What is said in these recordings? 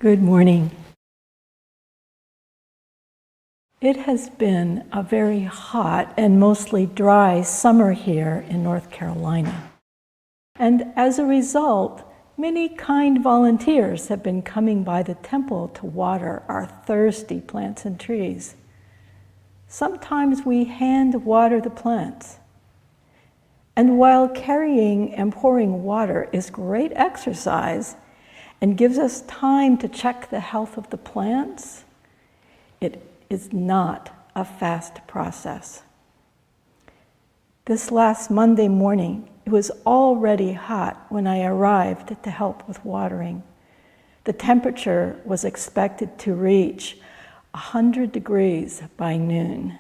Good morning. It has been a very hot and mostly dry summer here in North Carolina. And as a result, many kind volunteers have been coming by the temple to water our thirsty plants and trees. Sometimes we hand water the plants. And while carrying and pouring water is great exercise, and gives us time to check the health of the plants, it is not a fast process. This last Monday morning, it was already hot when I arrived to help with watering. The temperature was expected to reach 100 degrees by noon.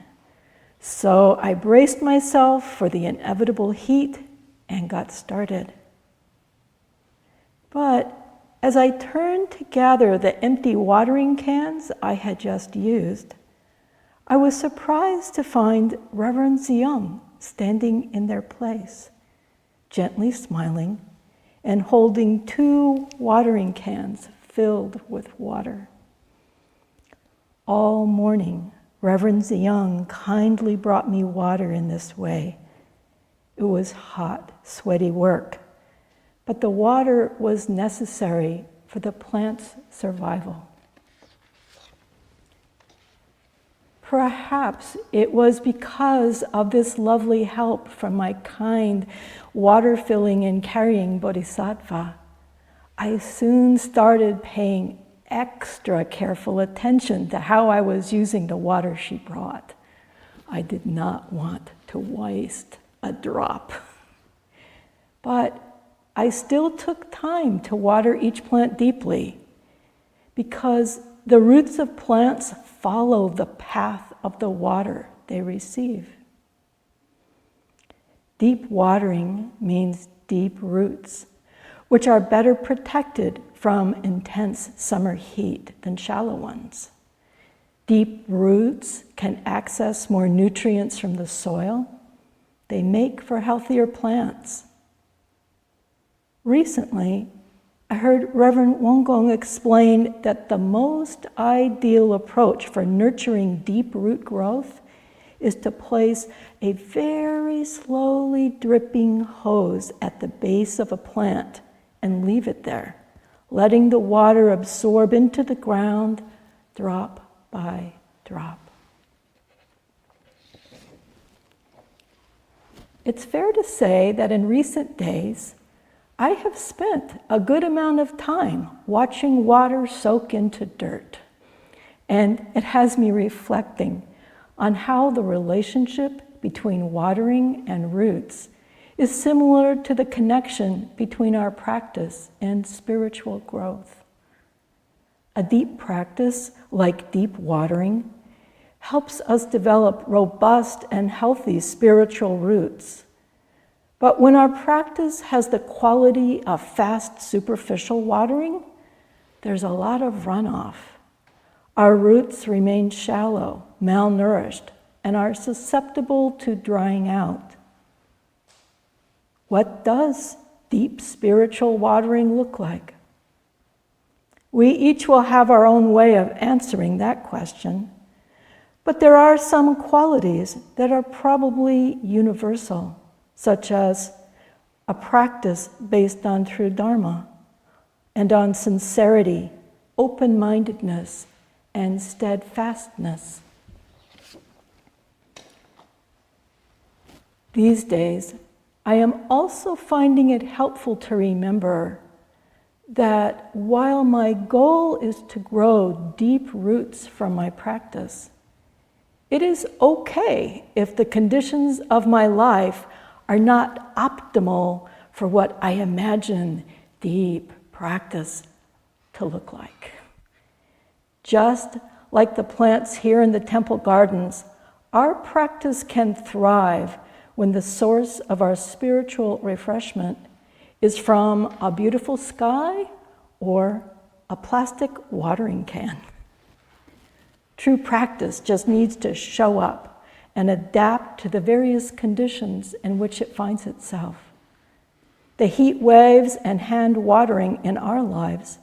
So I braced myself for the inevitable heat and got started. But as I turned to gather the empty watering cans I had just used, I was surprised to find Reverend Zeong standing in their place, gently smiling and holding 2 watering cans filled with water. All morning, Reverend Zeong kindly brought me water in this way. It was hot, sweaty work, but the water was necessary for the plant's survival. Perhaps it was because of this lovely help from my kind water-filling and carrying bodhisattva, I soon started paying extra careful attention to how I was using the water she brought. I did not want to waste a drop. But I still took time to water each plant deeply because the roots of plants follow the path of the water they receive. Deep watering means deep roots, which are better protected from intense summer heat than shallow ones. Deep roots can access more nutrients from the soil. They make for healthier plants. Recently, I heard Reverend Wongong explain that the most ideal approach for nurturing deep root growth is to place a very slowly dripping hose at the base of a plant and leave it there, letting the water absorb into the ground drop by drop. It's fair to say that in recent days, I have spent a good amount of time watching water soak into dirt, and it has me reflecting on how the relationship between watering and roots is similar to the connection between our practice and spiritual growth. A deep practice, like deep watering, helps us develop robust and healthy spiritual roots. But when our practice has the quality of fast, superficial watering, there's a lot of runoff. Our roots remain shallow, malnourished, and are susceptible to drying out. What does deep spiritual watering look like? We each will have our own way of answering that question, but there are some qualities that are probably universal, such as a practice based on true Dharma and on sincerity, open-mindedness, and steadfastness. These days, I am also finding it helpful to remember that while my goal is to grow deep roots from my practice, it is okay if the conditions of my life are not optimal for what I imagine deep practice to look like. Just like the plants here in the temple gardens, our practice can thrive when the source of our spiritual refreshment is from a beautiful sky or a plastic watering can. True practice just needs to show up and adapt to the various conditions in which it finds itself. The heat waves and hand watering in our lives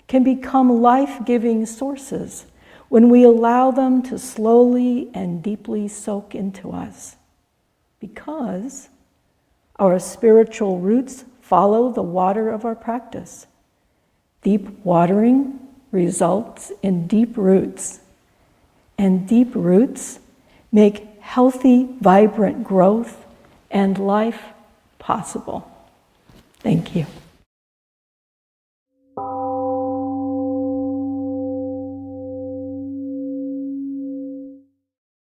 can become life-giving sources when we allow them to slowly and deeply soak into us. Because our spiritual roots follow the water of our practice. Deep watering results in deep roots, and deep roots make healthy, vibrant growth and life possible. Thank you.